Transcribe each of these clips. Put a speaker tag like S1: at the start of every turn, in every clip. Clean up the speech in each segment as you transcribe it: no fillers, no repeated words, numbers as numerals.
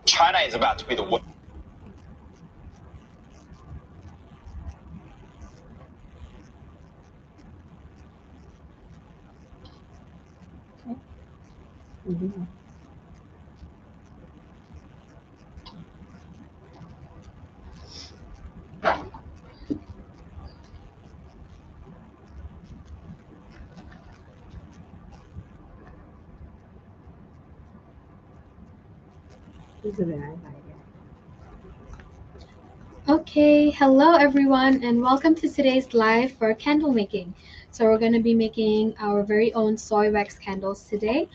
S1: China is about to be the world.
S2: Okay, hello everyone, and welcome to today's live for candle making. So we're going to be making our very own soy wax candles today.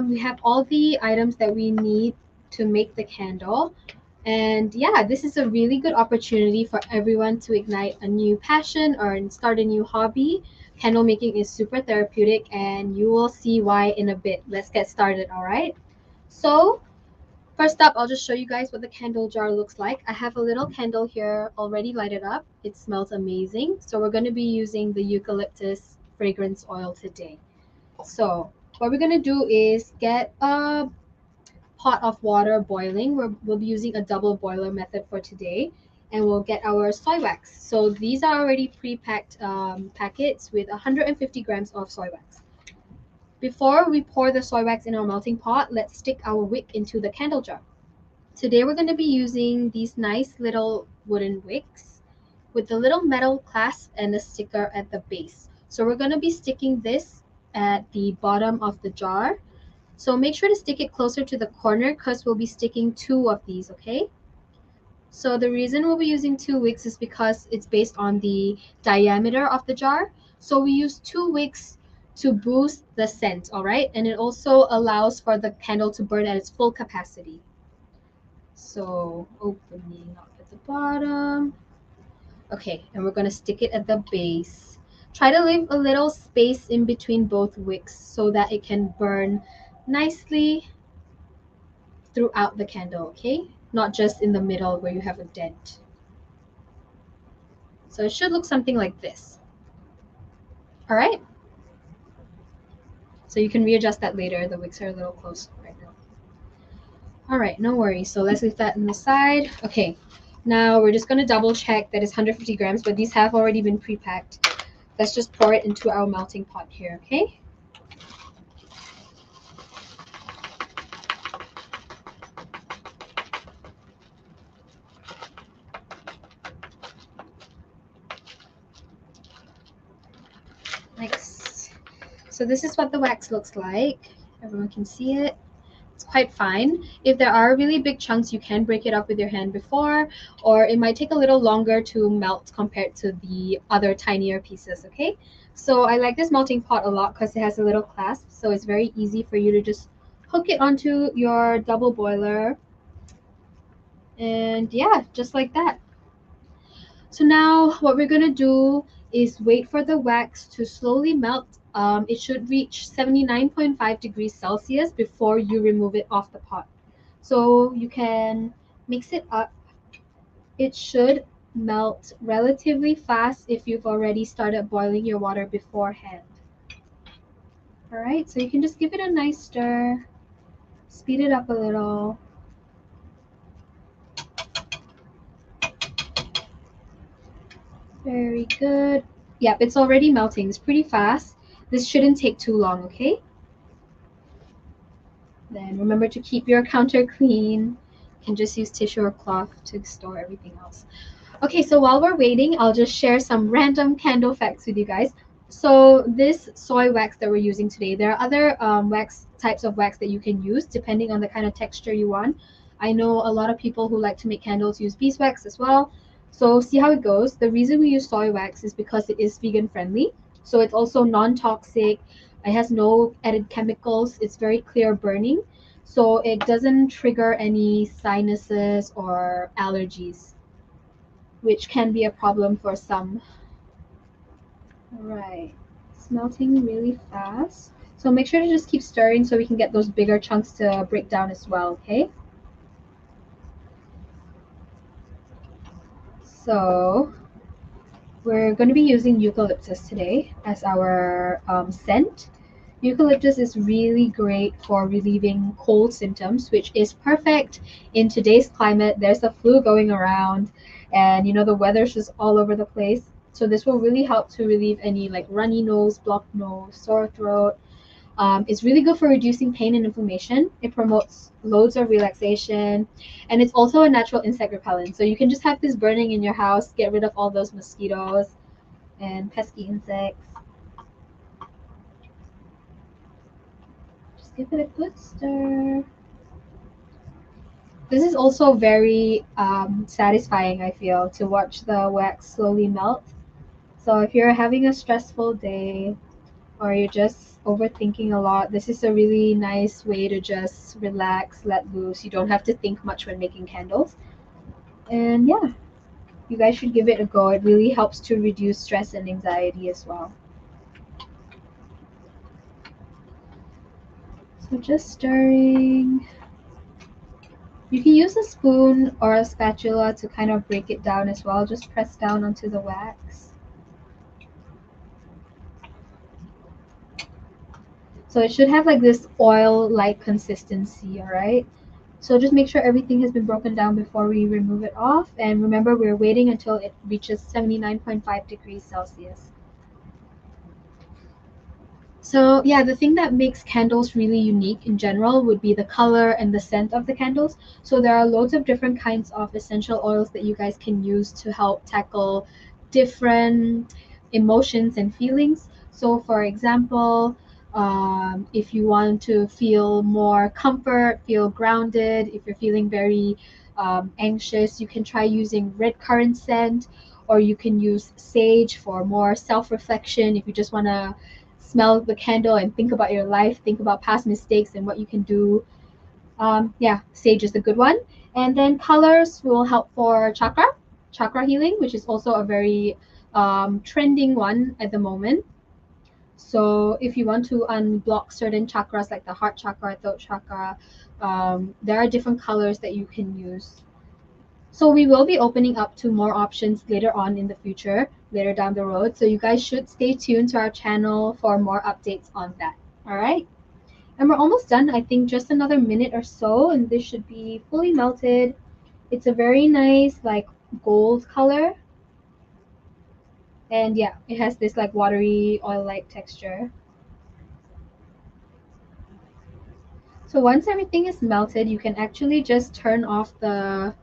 S2: We have all the items that we need to make the candle. And yeah, this is a really good opportunity for everyone to ignite a new passion or start a new hobby. Candle making is super therapeutic, and you will see why in a bit. Let's get started, all right? So first up, I'll just show you guys what the candle jar looks like. I have a little candle here already lighted up. It smells amazing. So we're going to be using the eucalyptus fragrance oil today. So what we're going to do is get a pot of water boiling. We'll be using a double boiler method for today. And we'll get our soy wax. So these are already pre-packed packets with 150 grams of soy wax. Before we pour the soy wax in our melting pot, let's stick our wick into the candle jar. Today we're going to be using these nice little wooden wicks with the little metal clasp and a sticker at the base. So we're going to be sticking this at the bottom of the jar. So make sure to stick it closer to the corner because we'll be sticking 2 of these, okay? So the reason we'll be using 2 wicks is because it's based on the diameter of the jar. So we use 2 wicks to boost the scent, all right? And it also allows for the candle to burn at its full capacity. So opening up at the bottom. Okay, and we're going to stick it at the base. Try to leave a little space in between both wicks so that it can burn nicely throughout the candle, okay? Not just in the middle where you have a dent. So it should look something like this. All right? So you can readjust that later. The wicks are a little close right now. All right, no worries. So let's leave that on the side. Okay, now we're just going to double check that it's 150 grams, but these have already been pre-packed. Let's just pour it into our melting pot here, okay? Nice. So this is what the wax looks like. Everyone can see it. It's quite fine. If there are really big chunks, you can break it up with your hand before, or it might take a little longer to melt compared to the other tinier pieces, okay? So I like this melting pot a lot because it has a little clasp, so it's very easy for you to just hook it onto your double boiler. And yeah, just like that. So now what we're gonna do is wait for the wax to slowly melt. It should reach 79.5 degrees Celsius before you remove it off the pot. So you can mix it up. It should melt relatively fast if you've already started boiling your water beforehand. All right, so you can just give it a nice stir, speed it up a little. Very good. Yep, it's already melting. It's pretty fast. This shouldn't take too long, okay? Then remember to keep your counter clean. You can just use tissue or cloth to store everything else. Okay, so while we're waiting, I'll just share some random candle facts with you guys. So this soy wax that we're using today, there are other wax types of wax that you can use depending on the kind of texture you want. I know a lot of people who like to make candles use beeswax as well. So see how it goes. The reason we use soy wax is because it is vegan friendly. So it's also non-toxic. It has no added chemicals. It's very clear burning. So it doesn't trigger any sinuses or allergies, which can be a problem for some. All right, it's melting really fast. So make sure to just keep stirring so we can get those bigger chunks to break down as well, okay? So we're going to be using eucalyptus today as our scent. Eucalyptus is really great for relieving cold symptoms, which is perfect in today's climate. There's a flu going around, and the weather's just all over the place. So this will really help to relieve any like runny nose, blocked nose, sore throat. It's really good for reducing pain and inflammation. It promotes loads of relaxation, and it's also a natural insect repellent. So you can just have this burning in your house, get rid of all those mosquitoes and pesky insects. Just give it a good stir. This is also very satisfying, I feel, to watch the wax slowly melt. So if you're having a stressful day or you're just overthinking a lot, this is a really nice way to just relax, let loose. You don't have to think much when making candles. And yeah, you guys should give it a go. It really helps to reduce stress and anxiety as well. So just stirring. You can use a spoon or a spatula to kind of break it down as well. Just press down onto the wax. So it should have like this oil-like consistency, all right? So just make sure everything has been broken down before we remove it off. And remember, we're waiting until it reaches 79.5 degrees Celsius. So yeah, the thing that makes candles really unique in general would be the color and the scent of the candles. So there are loads of different kinds of essential oils that you guys can use to help tackle different emotions and feelings. So for example, if you want to feel more comfort, feel grounded, if you're feeling very anxious, you can try using red currant scent, or you can use sage for more self-reflection if you just want to smell the candle and think about your life, think about past mistakes and what you can do. Yeah, sage is a good one. And then colors will help for chakra healing, which is also a very trending one at the moment. So if you want to unblock certain chakras like the heart chakra, throat chakra, there are different colors that you can use. So we will be opening up to more options later on in the future, later down the road. So you guys should stay tuned to our channel for more updates on that. All right. And we're almost done. I think just another minute or so, and this should be fully melted. It's a very nice like gold color. And yeah, it has this like watery oil-like texture. So once everything is melted, you can actually just turn off the,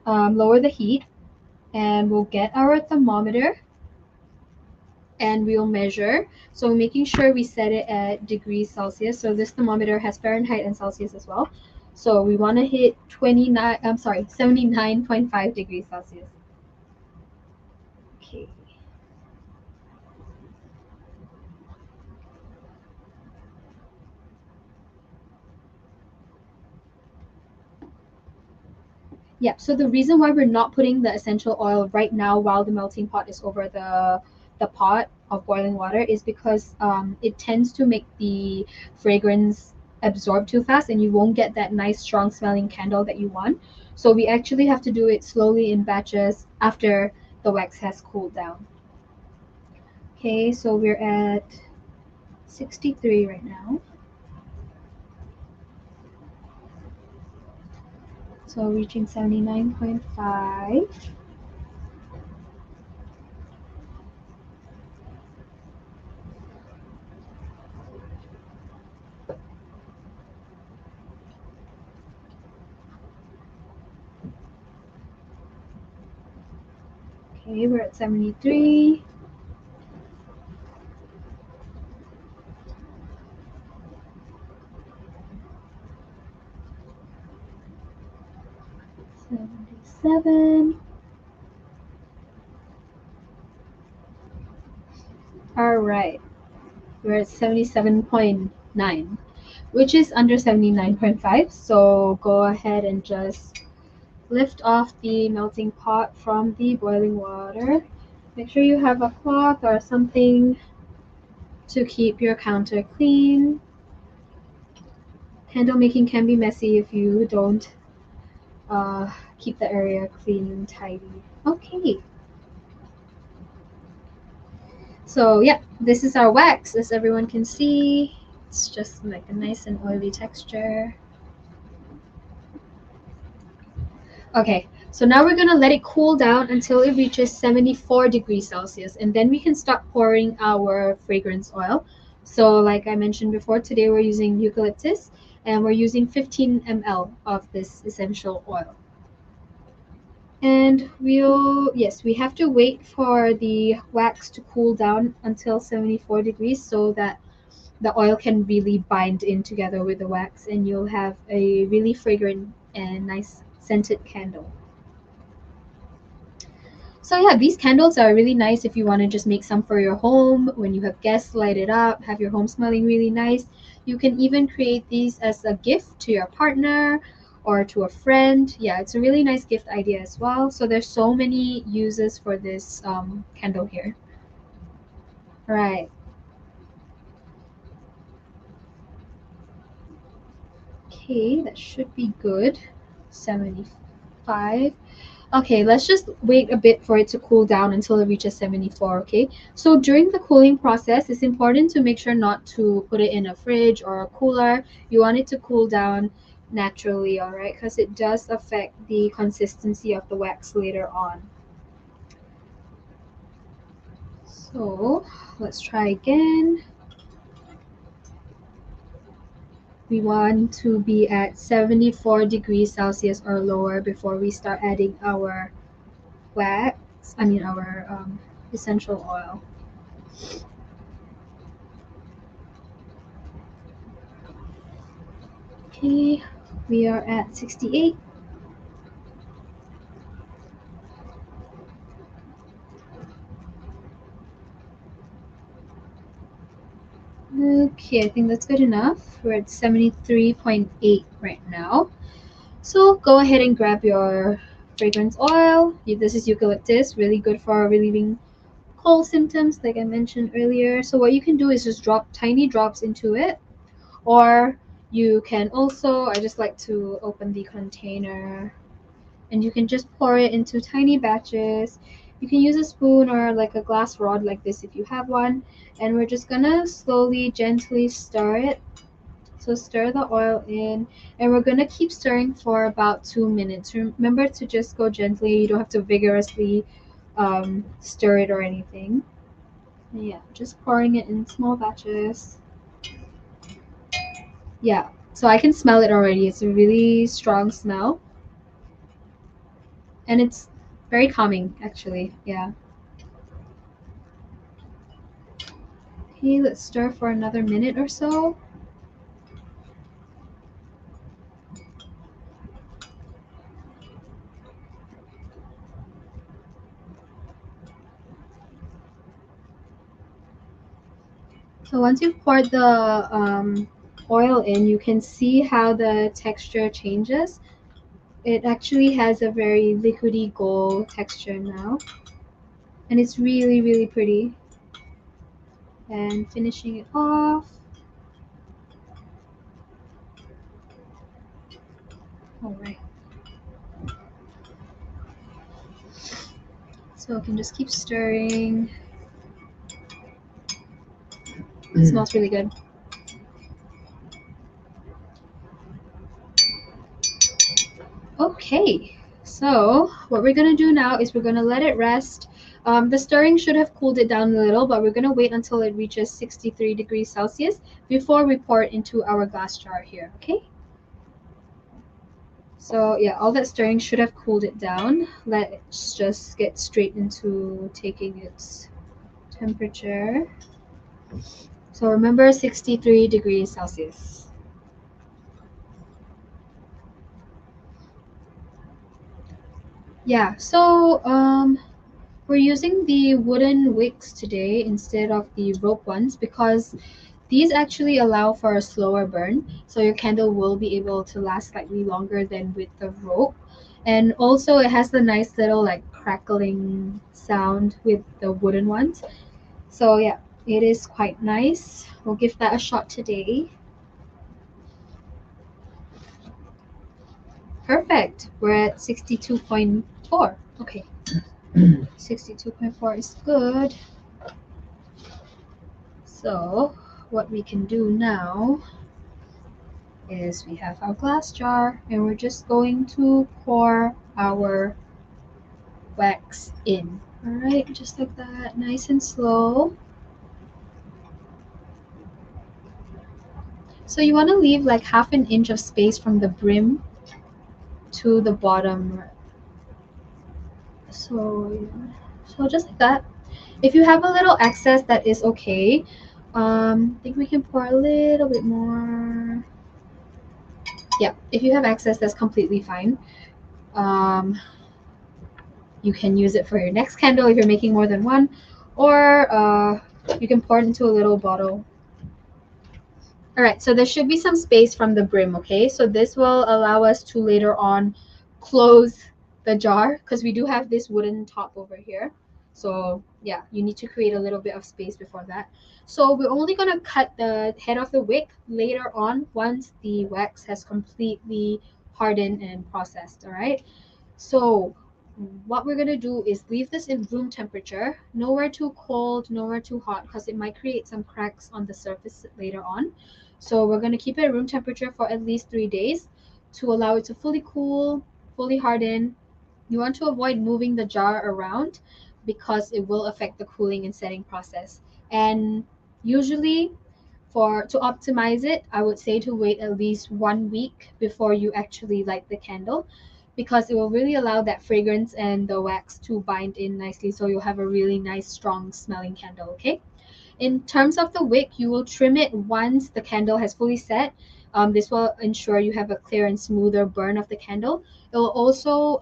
S2: lower the heat, and we'll get our thermometer and we'll measure. So making sure we set it at degrees Celsius. So this thermometer has Fahrenheit and Celsius as well. So we want to hit 79.5 degrees Celsius. Okay. Yeah, so the reason why we're not putting the essential oil right now while the melting pot is over the pot of boiling water is because it tends to make the fragrance absorb too fast and you won't get that nice strong smelling candle that you want. So we actually have to do it slowly in batches after the wax has cooled down. Okay, so we're at 63 right now. So reaching 79.5. Okay, we're at 73. Seven. All right, we're at 77.9, which is under 79.5. So go ahead and just lift off the melting pot from the boiling water. Make sure you have a cloth or something to keep your counter clean. Candle making can be messy if you don't keep the area clean and tidy. Okay. So yeah, this is our wax. As everyone can see, it's just like a nice and oily texture. Okay, so now we're gonna let it cool down until it reaches 74 degrees Celsius, and then we can start pouring our fragrance oil. So like I mentioned before, today we're using eucalyptus, and we're using 15 ml of this essential oil. And we have to wait for the wax to cool down until 74 degrees so that the oil can really bind in together with the wax, and you'll have a really fragrant and nice scented candle. So yeah, these candles are really nice if you want to just make some for your home. When you have guests, light it up, have your home smelling really nice. You can even create these as a gift to your partner or to a friend. Yeah, it's a really nice gift idea as well. So there's so many uses for this candle here. Right. Okay, that should be good. 75. Okay, let's just wait a bit for it to cool down until it reaches 74, okay? So during the cooling process, it's important to make sure not to put it in a fridge or a cooler. You want it to cool down naturally, all right? Because it does affect the consistency of the wax later on. So let's try again. We want to be at 74 degrees Celsius or lower before we start adding our our essential oil. Okay, we are at 68. Okay, I think that's good enough. We're at 73.8 right now. So go ahead and grab your fragrance oil. This is eucalyptus, really good for relieving cold symptoms, like I mentioned earlier. So what you can do is just drop tiny drops into it, or you can also, I just like to open the container, and you can just pour it into tiny batches. You can use a spoon or like a glass rod like this if you have one, and we're just gonna slowly, gently stir it. So stir the oil in, and we're gonna keep stirring for about 2 minutes. Remember to just go gently. You don't have to vigorously stir it or anything. Yeah, just pouring it in small batches. Yeah, so I can smell it already. It's a really strong smell, and it's very calming actually. Yeah. Okay, let's stir for another minute or so. So once you've poured the oil in, you can see how the texture changes. It actually has a very liquidy gold texture now, and it's really, really pretty. And finishing it off. All right. So I can just keep stirring. It smells really good. Okay, so what we're gonna do now is we're gonna let it rest. The stirring should have cooled it down a little, but we're gonna wait until it reaches 63 degrees Celsius before we pour it into our glass jar here, okay? So yeah, all that stirring should have cooled it down. Let's just get straight into taking its temperature. So remember 63 degrees Celsius. Yeah, so we're using the wooden wicks today instead of the rope ones because these actually allow for a slower burn, so your candle will be able to last slightly longer than with the rope. And also it has the nice little like crackling sound with the wooden ones. So yeah, it is quite nice. We'll give that a shot today. Perfect. We're at 62.4. Okay. 62.4 is good. So what we can do now is we have our glass jar and we're just going to pour our wax in. All right, just like that, nice and slow. So you want to leave like half an inch of space from the brim to the bottom. So just like that. If you have a little excess, that is okay. I think we can pour a little bit more. Yeah, if you have excess, that's completely fine. You can use it for your next candle if you're making more than one, or you can pour it into a little bottle. All right, so there should be some space from the brim, okay? So this will allow us to later on close the jar because we do have this wooden top over here. So yeah, you need to create a little bit of space before that. So we're only gonna cut the head of the wick later on once the wax has completely hardened and processed, all right? So what we're gonna do is leave this in room temperature, nowhere too cold, nowhere too hot, because it might create some cracks on the surface later on. So we're gonna keep it at room temperature for at least 3 days to allow it to fully cool, fully harden. You want to avoid moving the jar around because it will affect the cooling and setting process. And usually for to optimize it, I would say to wait at least 1 week before you actually light the candle because it will really allow that fragrance and the wax to bind in nicely so you'll have a really nice strong smelling candle, okay? In terms of the wick, you will trim it once the candle has fully set. This will ensure you have a clear and smoother burn of the candle. It will also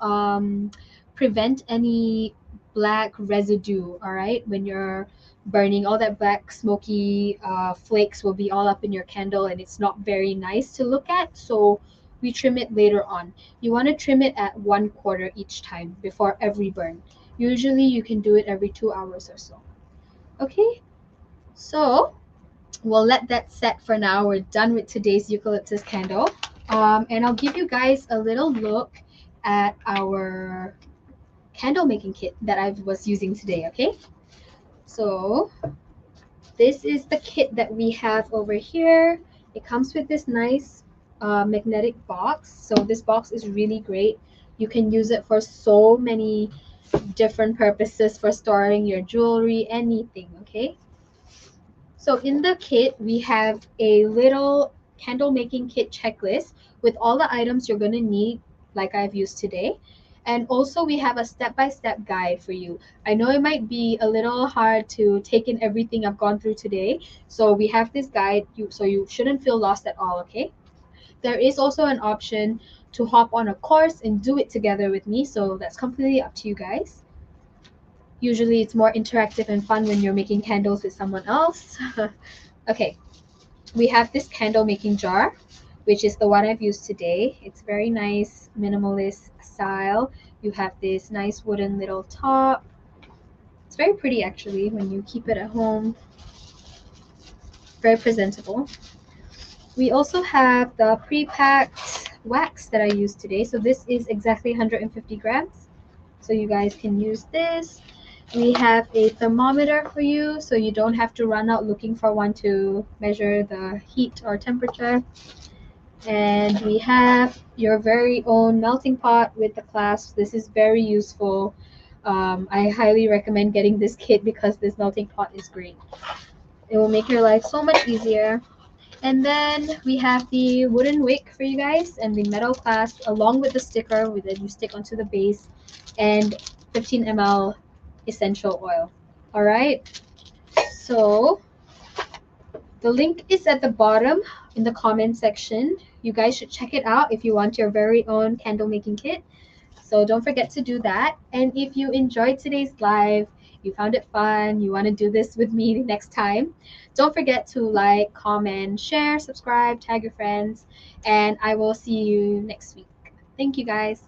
S2: prevent any black residue, all right? When you're burning, all that black smoky flakes will be all up in your candle and it's not very nice to look at. So we trim it later on. You want to trim it at 1/4 each time before every burn. Usually you can do it every 2 hours or so. Okay, so we'll let that set for now. We're done with today's eucalyptus candle. And I'll give you guys a little look at our candle making kit that I was using today, okay? So this is the kit that we have over here. It comes with this nice magnetic box. So this box is really great. You can use it for so many different purposes for storing your jewelry, anything, okay? So in the kit, we have a little candle making kit checklist with all the items you're going to need, like I've used today. And also we have a step-by-step guide for you. I know it might be a little hard to take in everything I've gone through today. So we have this guide, so you shouldn't feel lost at all, okay? There is also an option to hop on a course and do it together with me. So that's completely up to you guys. Usually it's more interactive and fun when you're making candles with someone else. Okay, we have this candle making jar, which is the one I've used today. It's very nice, minimalist style. You have this nice wooden little top. It's very pretty actually when you keep it at home. Very presentable. We also have the pre-packed wax that I used today. So this is exactly 150 grams. So you guys can use this. We have a thermometer for you, so you don't have to run out looking for one to measure the heat or temperature. And we have your very own melting pot with the clasp. This is very useful. I highly recommend getting this kit because this melting pot is great. It will make your life so much easier. And then we have the wooden wick for you guys and the metal clasp along with the sticker that you stick onto the base and 15 ml essential oil. All right. So the link is at the bottom in the comment section. You guys should check it out if you want your very own candle making kit. So don't forget to do that. And if you enjoyed today's live, you found it fun, you want to do this with me next time, don't forget to like, comment, share, subscribe, tag your friends, and I will see you next week. Thank you guys.